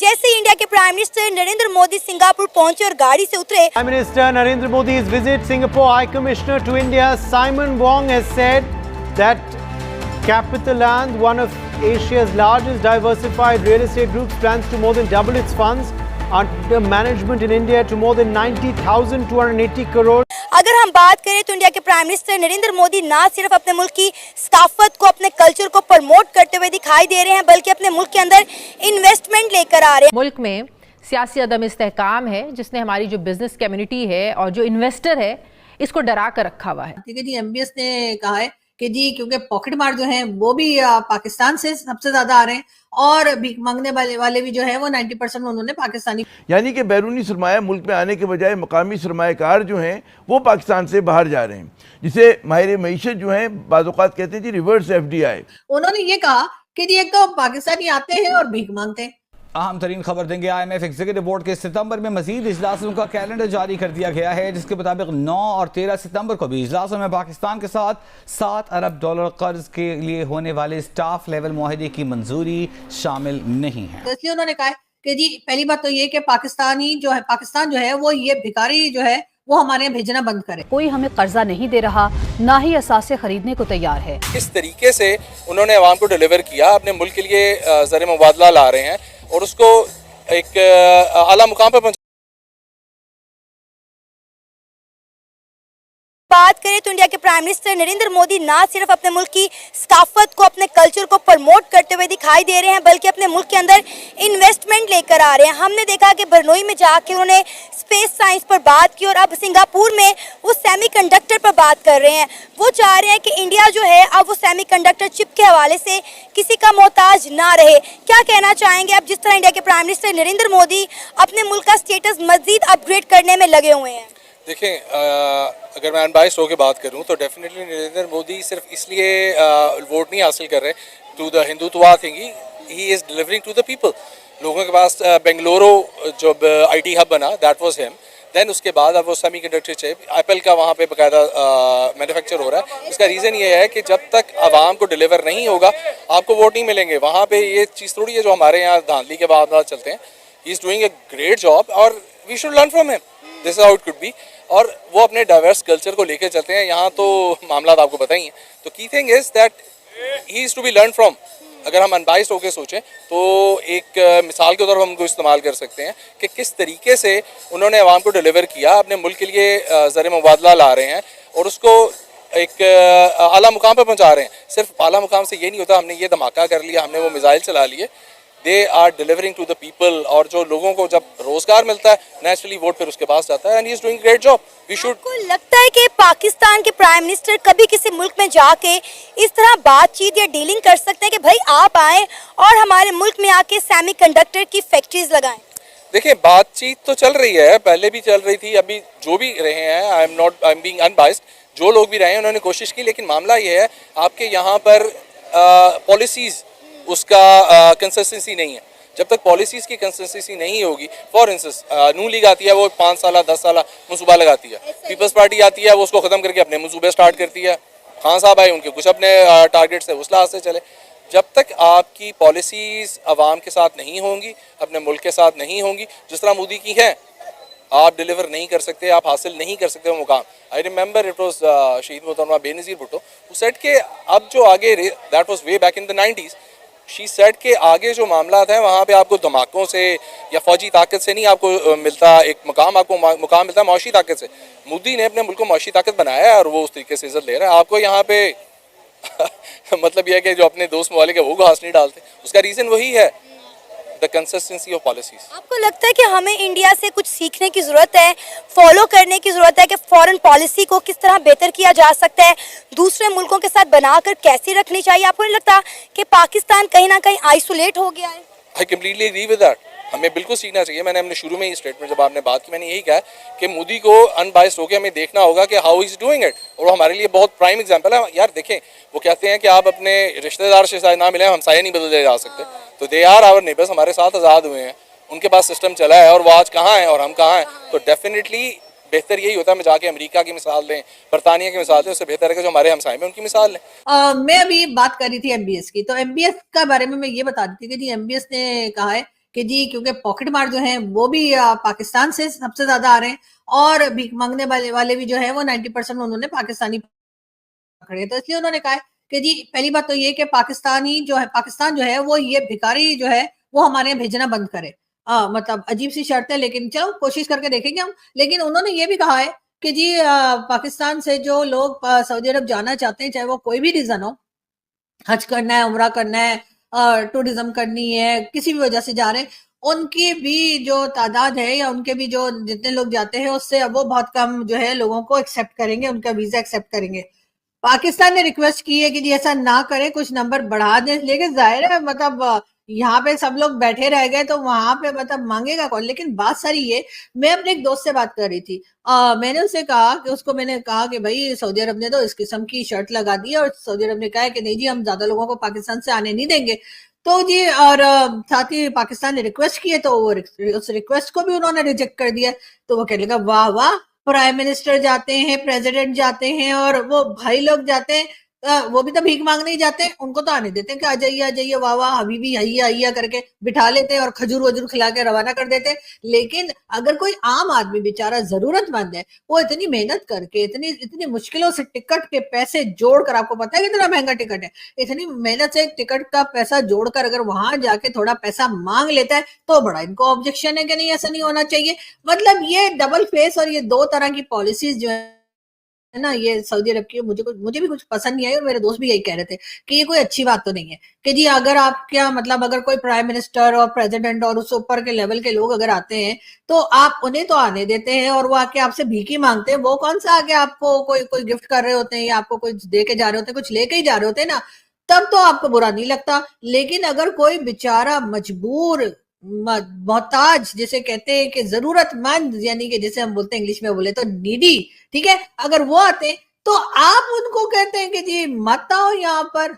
जैसे ही इंडिया के prime minister Narendra Modi Singapore पहुंचे और गाड़ी से उतरे, Prime Minister Narendra Modi's visit Singapore High Commissioner to India Simon Wong has said that CapitaLand, one of Asia's largest diversified real estate groups, plans to more than double its funds under management in India to more than 90,280 crore. अगर हम बात करें तो India के prime minister Narendra Modi ना सिर्फ अपने मुल्क की सकाफत को, अपने कल्चर को प्रमोट करते हुए दिखाई दे रहे हैं, बल्कि अपने मुल्क के अंदर इन्वेस्टमेंट लेकर आ रहे हैं। मुल्क में सियासी अदम इस्तेहकाम है जिसने हमारी जो बिजनेस कम्युनिटी है और जो इन्वेस्टर है इसको डरा कर रखा हुआ है। ठीक है जी, एमबीएस ने कहा है कि जी क्योंकि पॉकेट मार जो है वो भी पाकिस्तान से सबसे ज्यादा आ रहे हैं और भीख मांगने वाले भी जो है वो 90% उन्होंने पाकिस्तानी, यानी कि बैरूनी सरमाया मुल्क में आने के बजाय मकामी सरमायाकार जो हैं वो पाकिस्तान से बाहर जा रहे हैं, जिसे माहिर मईशत जो हैं बाज़ औक़ात कहते हैं जी रिवर्स एफडीआई। उन्होंने ये कहा कि जी एक तो पाकिस्तानी आते हैं और भीख मांगते हैं। अहम तरीन खबर देंगे। IMF एग्जीक्यूटिव बोर्ड के सितंबर में मजीद इजलासों का कैलेंडर जारी कर दिया गया है, जिसके मुताबिक 9 और 13 सितंबर को भी इजलासों में पाकिस्तान के साथ $7 अरब कर्ज के लिए होने वाले स्टाफ लेवल मुआहदे की मंजूरी शामिल नहीं है। तो इसलिए उन्होंने कहा कि जी पहली बात तो ये कि पाकिस्तान जो है वो ये भिखारी जो है वो हमारे यहाँ भेजना बंद करे। कोई हमें कर्जा नहीं दे रहा, ना ही असासे खरीदने को तैयार है। किस तरीके से उन्होंने अवाम को डिलीवर किया, अपने मुल्क के लिए ज़र मुबादला ला रहे हैं और उसको एक आला मुकाम पर पहुंचा। बात करें तो इंडिया के प्राइम मिनिस्टर नरेंद्र मोदी ना सिर्फ अपने मुल्क की सकाफत को, अपने कल्चर को प्रमोट करते हुए दिखाई दे रहे हैं, बल्कि अपने मुल्क के अंदर इन्वेस्टमेंट लेकर आ रहे हैं। हमने देखा कि बरनोई में जाके उन्होंने स्पेस साइंस पर बात की और अब सिंगापुर में वो सेमीकंडक्टर पर बात कर रहे हैं। वो चाह रहे हैं कि इंडिया जो है अब वो सेमीकंडक्टर चिप के हवाले से किसी का मोहताज ना रहे। क्या कहना चाहेंगे अब, जिस तरह इंडिया के प्राइम मिनिस्टर नरेंद्र मोदी अपने मुल्क का स्टेटस मजीद अपग्रेड करने में लगे हुए हैं? देखें, अगर मैं अनबाइस्ड होकर बात करूं तो डेफिनेटली नरेंद्र मोदी सिर्फ इसलिए वोट नहीं हासिल कर रहे to the Hindutva thing, he is delivering to the people. लोगों के पास बेंगलुरु जो IT हब बना, दैट वाज हिम। देन उसके बाद अब वो सेमीकंडक्टर चिप एप्पल का वहाँ पे बाकायदा मैन्युफैक्चर हो रहा है। इसका रीज़न ये है कि जब तक आवाम को डिलीवर नहीं होगा आपको वोट नहीं मिलेंगे। वहाँ पे ये चीज़ थोड़ी है जो हमारे यहाँ धांधली के बाद चलते हैं। He is doing a great job और we should learn from him, this is how it could be. और वो अपने डाइवर्स कल्चर को लेकर चलते हैं। यहाँ तो मामला आपको पता ही है। तो की thing is that he is to be learn from. अगर हम अनबाइस्ड होकर सोचें तो एक मिसाल के तौर पर हम उनको इस्तेमाल कर सकते हैं कि किस तरीके से उन्होंने अवाम को डिलीवर किया, अपने मुल्क के लिए ज़र मुबादला ला रहे हैं और उसको एक आला मुकाम पर पहुंचा रहे हैं। सिर्फ आला मुकाम से ये नहीं होता हमने ये धमाका कर लिया, हमने वो मिसाइल चला लिए। They are delivering to the people. और जो लोगों को जब रोजगार मिलता है नेचुरली वोट फिर उसके पास जाता है and he is doing great job. We should. आपको लगता है कि पाकिस्तान के प्राइम मिनिस्टर कभी किसी मुल्क में जाके इस तरह बातचीत या डीलिंग कर सकते हैं कि भाई आप आए और हमारे मुल्क में आके सेमीकंडक्टर की फैक्ट्रीज लगाएं? देखिए, बातचीत तो चल रही है, पहले भी चल रही थी, अभी जो भी रहे हैं, आई एम बीइंग अनबाइस्ड, जो लोग भी रहे हैं उन्होंने कोशिश की। लेकिन मामला ये है आपके यहाँ पर पॉलिसीज़ उसका कंसिस्टेंसी नहीं है। जब तक पॉलिसीज़ की कंसिस्टेंसी नहीं होगी, फॉर इंस्टेंस नून लीग आती है वो 5 साल 10 साल मनसूबा लगाती है, पीपल्स पार्टी आती है वो उसको ख़त्म करके अपने मनसूबे स्टार्ट करती है, खान साहब आए उनके कुछ अपने टारगेट्स है उस लिहाज से चले। जब तक आपकी पॉलिसीज़ आवाम के साथ नहीं होंगी, अपने मुल्क के साथ नहीं होंगी, जिस तरह मोदी की है, आप डिलीवर नहीं कर सकते, आप हासिल नहीं कर सकते वो मुकाम। आई रिमेंबर इट वाज शहीद मोहतरमा बेनज़ीर भुट्टो हु सेड के अब जो आगे, that was way back in the 90s, she said के आगे जो मामला हैं वहाँ पे आपको धमाकों से या फौजी ताकत से नहीं आपको मिलता एक मुकाम, आपको मुकाम मिलता है मौशी ताकत से। मोदी ने अपने मुल्क को मौशी ताकत बनाया है और वो उस तरीके से इज्जत ले रहा है। आपको यहाँ पे मतलब यह है कि जो अपने दोस्त मवालिक है वो घास नहीं डालते, उसका रीज़न वही है, द कंसिस्टेंसी ऑफ पॉलिसीज। आपको लगता है कि हमें इंडिया से कुछ सीखने की ज़रूरत है, फॉलो करने की ज़रूरत है कि फॉरेन पॉलिसी को किस तरह बेहतर किया जा सकता है, दूसरे मुल्कों के साथ बनाकर कैसे रखनी चाहिए? आपको नहीं लगता कि पाकिस्तान कहीं ना कहीं आइसोलेट हो गया है? I completely agree with that. हमें बिल्कुल सीखना चाहिए। मैंने अपने शुरू में ही स्टेटमेंट जब आपने बात की मैंने यही कहा कि मोदी को अनबाइस्ड होकर हमें देखना होगा कि हाउ इज डूइंग इट, और वो हमारे लिए बहुत प्राइम एग्जांपल है। यार देखें, वो कहते हैं कि आप अपने रिश्तेदार से शायद ना मिले, हमसाये नहीं बदले जा सकते, तो दे आर आवर नेबर्स, हमारे साथ आज़ाद हुए हैं, उनके पास सिस्टम चला है और वो आज कहाँ हैं और हम कहाँ हैं। तो डेफिनेटली बेहतर यही होता है मैं जाके अमेरिका की मिसाल लें, बरतानिया की मिसाल लें, उससे बेहतर है कि जो हमारे हमसाये में उनकी मिसाल लें। मैं अभी बात कर रही थी एमबीएस की, तो एमबीएस के बारे में मैं ये बता देती कि जी एमबीएस ने कहा है कि जी क्योंकि पॉकेट मार जो है वो भी पाकिस्तान से सबसे ज्यादा आ रहे हैं और भीख मांगने वाले भी जो है वो 90% उन्होंने पाकिस्तानी पकड़े। तो इसलिए उन्होंने कहा है कि जी पहली बात तो ये कि पाकिस्तान जो है वो ये भिखारी जो है वो हमारे यहाँ भेजना बंद करे। मतलब अजीब सी शर्त है, लेकिन चलो कोशिश करके देखेंगे हम। लेकिन उन्होंने ये भी कहा है कि जी पाकिस्तान से जो लोग सऊदी अरब जाना चाहते हैं, चाहे वो कोई भी रीजन हो, हज करना है, उम्रा करना है, टूरिज्म करनी है, किसी भी वजह से जा रहे हैं, उनकी भी जो तादाद है या उनके भी जो जितने लोग जाते हैं उससे अब वो बहुत कम जो है लोगों को एक्सेप्ट करेंगे, उनका वीजा एक्सेप्ट करेंगे। पाकिस्तान ने रिक्वेस्ट की है कि जी ऐसा ना करें, कुछ नंबर बढ़ा दें, लेकिन जाहिर है मतलब यहाँ पे सब लोग बैठे रह गए तो वहां पे मतलब मांगेगा कौन। लेकिन बात सारी ये, मैं अपने एक दोस्त से बात कर रही थी, मैंने कहा कि भाई सऊदी अरब ने तो इस किस्म की शर्त लगा दी है और सऊदी अरब ने कहा है कि नहीं जी हम ज्यादा लोगों को पाकिस्तान से आने नहीं देंगे। तो जी और साथ ही पाकिस्तान ने रिक्वेस्ट की है तो उस रिक्वेस्ट को भी उन्होंने रिजेक्ट कर दिया। तो वो कहने लगा वाह वाह, प्राइम मिनिस्टर जाते हैं, प्रेसिडेंट जाते हैं और वो भाई लोग जाते हैं, वो भी तो भीख मांगने ही जाते हैं, उनको तो आने देते हैं कि आ जाइए वाह वाह हबीबी हैया करके बिठा लेते हैं और खजूर वजूर खिला के रवाना कर देते हैं। लेकिन अगर कोई आम आदमी बेचारा जरूरतमंद है, वो इतनी मेहनत करके इतनी मुश्किलों से टिकट के पैसे जोड़कर, आपको पता है कितना महंगा टिकट है, इतनी मेहनत से टिकट का पैसा जोड़कर अगर वहां जाके थोड़ा पैसा मांग लेता है तो बड़ा इनको ऑब्जेक्शन है कि नहीं ऐसा नहीं होना चाहिए। मतलब ये डबल फेस और ये दो तरह की पॉलिसीज जो है ना ये सऊदी अरब की, मुझे भी कुछ पसंद नहीं आई और मेरे दोस्त भी यही कह रहे थे कि ये कोई अच्छी बात तो नहीं है कि जी अगर आप क्या मतलब अगर कोई प्राइम मिनिस्टर और प्रेसिडेंट और उस ऊपर के लेवल के लोग अगर आते हैं तो आप उन्हें तो आने देते हैं और वो आके आपसे भीख ही मांगते हैं। वो कौन सा आके आपको कोई गिफ्ट कर रहे होते हैं या आपको कुछ दे के जा रहे होते हैं, कुछ लेके ही जा रहे होते हैं ना, तब तो आपको बुरा नहीं लगता। लेकिन अगर कोई बेचारा मजबूर मोहताज जिसे कहते हैं कि जरूरतमंद, यानी कि जैसे हम बोलते हैं इंग्लिश में बोले तो नीडी, ठीक है, अगर वो आते हैं तो आप उनको कहते हैं कि जी मत आओ यहाँ पर,